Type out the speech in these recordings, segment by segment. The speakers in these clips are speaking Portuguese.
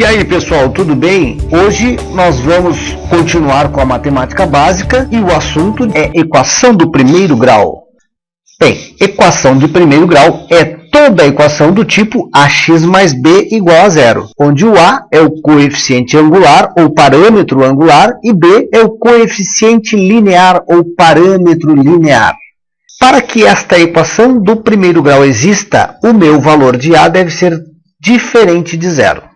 E aí pessoal, tudo bem? Hoje nós vamos continuar com a matemática básica e o assunto é equação do primeiro grau. Bem, equação de primeiro grau é toda equação do tipo ax mais b igual a zero, onde o a é o coeficiente angular ou parâmetro angular e b é o coeficiente linear ou parâmetro linear. Para que esta equação do primeiro grau exista, o meu valor de a deve ser diferente de zero.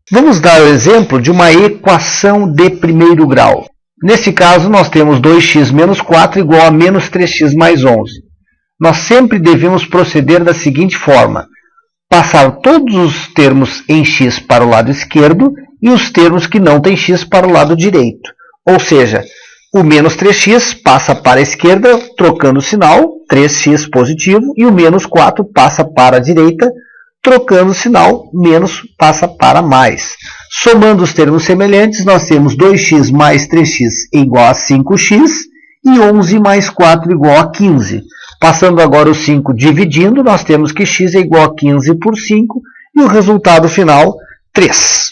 Vamos dar o exemplo de uma equação de primeiro grau. Nesse caso, nós temos 2x menos 4 igual a menos 3x mais 11. Nós sempre devemos proceder da seguinte forma: passar todos os termos em x para o lado esquerdo e os termos que não têm x para o lado direito. Ou seja, o menos 3x passa para a esquerda, trocando o sinal, 3x positivo, e o menos 4 passa para a direita, trocando o sinal, menos passa para mais. Somando os termos semelhantes, nós temos 2x mais 3x igual a 5x e 11 mais 4 igual a 15. Passando agora o 5 dividindo, nós temos que x é igual a 15 por 5 e o resultado final, 3.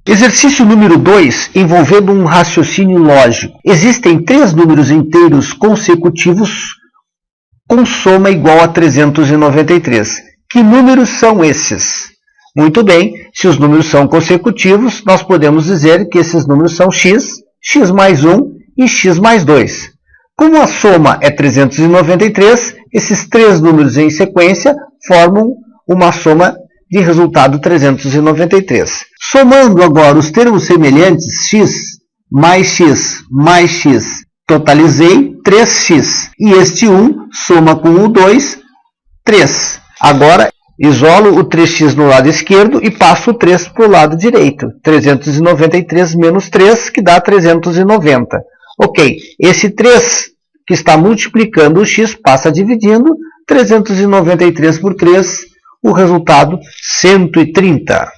Exercício número 2, envolvendo um raciocínio lógico. Existem 3 números inteiros consecutivos com soma igual a 393. Que números são esses? Muito bem, se os números são consecutivos, nós podemos dizer que esses números são x, x mais 1 e x mais 2. Como a soma é 393, esses 3 números em sequência formam uma soma de resultado 393. Somando agora os termos semelhantes, x mais x, totalizei 3x. E este 1 soma com o 2, 3. Agora, isolo o 3x no lado esquerdo e passo o 3 para o lado direito. 393 menos 3, que dá 390. Ok, esse 3 que está multiplicando o x passa dividindo. 393 por 3, o resultado 130.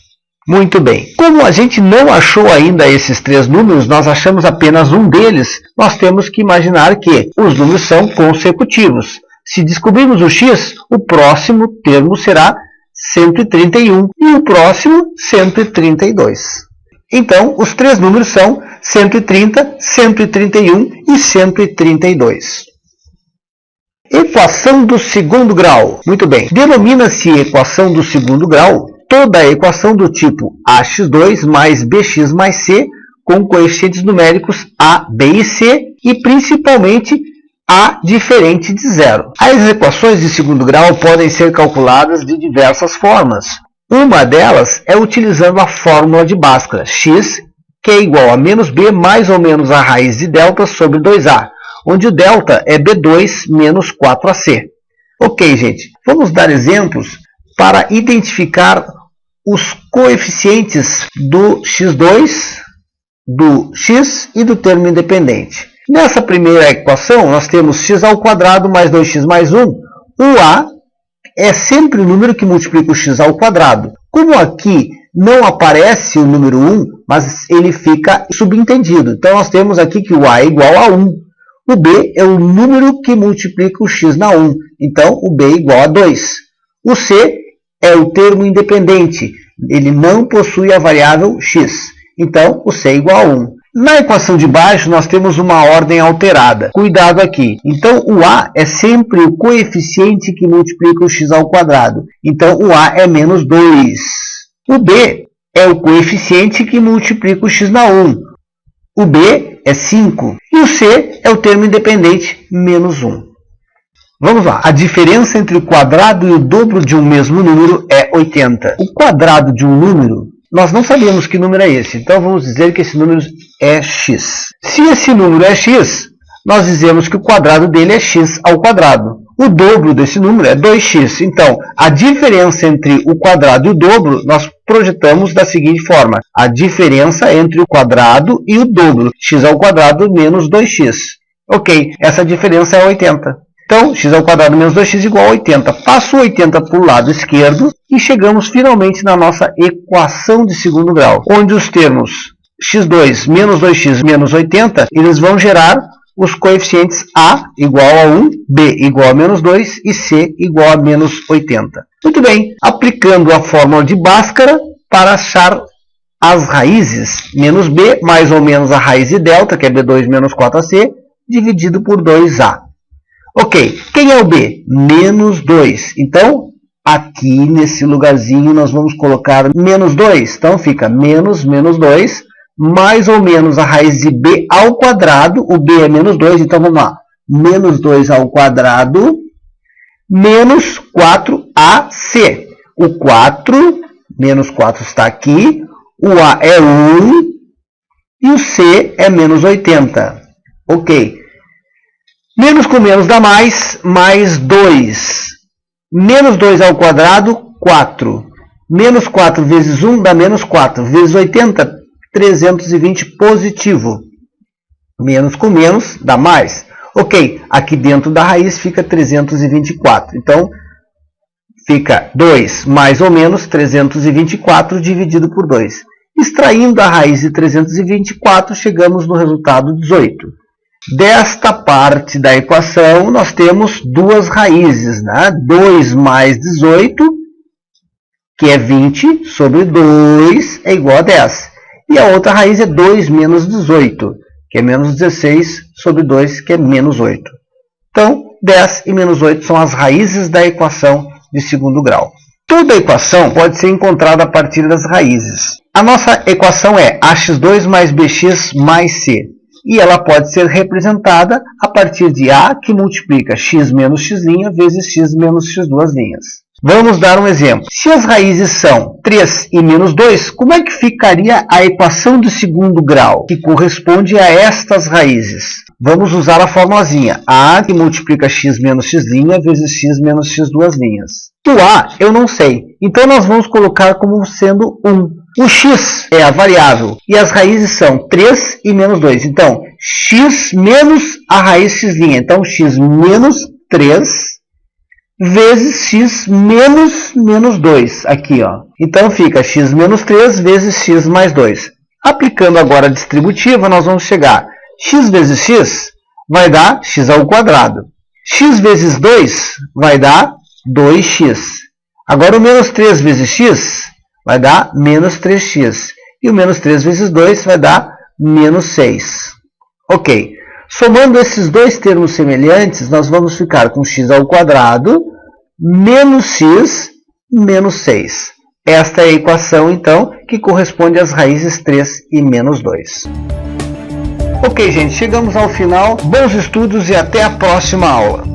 Muito bem. Como a gente não achou ainda esses 3 números, nós achamos apenas um deles, nós temos que imaginar que os números são consecutivos. Se descobrirmos o x, o próximo termo será 131 e o próximo 132. Então, os 3 números são 130, 131 e 132. Equação do segundo grau. Muito bem. Denomina-se equação do segundo grau toda a equação do tipo ax2 mais bx mais c com coeficientes numéricos a, b e c e principalmente a diferente de zero. As equações de segundo grau podem ser calculadas de diversas formas. Uma delas é utilizando a fórmula de Bhaskara, x, que é igual a menos b mais ou menos a raiz de delta sobre 2a, onde o delta é b2 menos 4ac. Ok, gente, vamos dar exemplos para identificar os coeficientes do x2, do x e do termo independente. Nessa primeira equação, nós temos x ao quadrado mais 2x mais 1. O a é sempre o número que multiplica o x ao quadrado. Como aqui não aparece o número 1, mas ele fica subentendido. Então, nós temos aqui que o a é igual a 1. O b é o número que multiplica o x na 1. Então, o b é igual a 2. O c é o termo independente. Ele não possui a variável x. Então, o c é igual a 1. Na equação de baixo, nós temos uma ordem alterada. Cuidado aqui. Então, o a é sempre o coeficiente que multiplica o x ao quadrado. Então, o a é menos 2. O b é o coeficiente que multiplica o x na 1. O b é 5. E o c é o termo independente, menos 1. Vamos lá. A diferença entre o quadrado e o dobro de um mesmo número é 80. O quadrado de um número, nós não sabemos que número é esse. Então, vamos dizer que esse número é x. Se esse número é x, nós dizemos que o quadrado dele é x ao quadrado. O dobro desse número é 2x. Então, a diferença entre o quadrado e o dobro, nós projetamos da seguinte forma. A diferença entre o quadrado e o dobro. X ao quadrado menos 2x. Ok, essa diferença é 80. Então, x ao quadrado menos 2x igual a 80. Passo 80 para o lado esquerdo e chegamos finalmente na nossa equação de segundo grau, onde os termos x2 menos 2x menos 80, eles vão gerar os coeficientes A igual a 1, B igual a menos 2 e C igual a menos 80. Muito bem, aplicando a fórmula de Bhaskara para achar as raízes, menos B mais ou menos a raiz de delta, que é B2 menos 4AC, dividido por 2A. Ok, quem é o B? Menos 2. Então, aqui nesse lugarzinho nós vamos colocar menos 2. Então fica menos 2, mais ou menos a raiz de B ao quadrado. O B é menos 2, então vamos lá. Menos 2 ao quadrado, menos 4AC. O 4, menos 4 está aqui. O A é 1 e o C é menos 80. Ok. Menos com menos dá mais 2. Menos 2 ao quadrado, 4. Menos 4 vezes 1 dá menos 4. Vezes 80, 320 positivo. Menos com menos dá mais. Ok, aqui dentro da raiz fica 324. Então, fica 2 mais ou menos 324 dividido por 2. Extraindo a raiz de 324, chegamos no resultado 18. Desta parte da equação, nós temos duas raízes, né? 2 mais 18, que é 20, sobre 2 é igual a 10. E a outra raiz é 2 menos 18, que é menos 16, sobre 2, que é menos 8. Então, 10 e menos 8 são as raízes da equação de segundo grau. Toda equação pode ser encontrada a partir das raízes. A nossa equação é ax2 mais bx mais c. E ela pode ser representada a partir de A, que multiplica x menos x' vezes x menos x2'. Vamos dar um exemplo. Se as raízes são 3 e menos 2, como é que ficaria a equação do segundo grau, que corresponde a estas raízes? Vamos usar a formulazinha. A que multiplica x menos x' vezes x menos x2'. O A eu não sei, então nós vamos colocar como sendo 1. O x é a variável e as raízes são 3 e menos 2. Então, x menos a raiz x'. Então, x menos 3 vezes x menos 2. Aqui, ó. Então, fica x menos 3 vezes x mais 2. Aplicando agora a distributiva, nós vamos chegar. X vezes x vai dar x ao quadrado. X vezes 2 vai dar 2x. Agora, o menos 3 vezes x vai dar menos 3x. E o menos 3 vezes 2 vai dar menos 6. Ok. Somando esses dois termos semelhantes, nós vamos ficar com x ao quadrado menos x menos 6. Esta é a equação, então, que corresponde às raízes 3 e menos 2. Ok, gente, chegamos ao final. Bons estudos e até a próxima aula.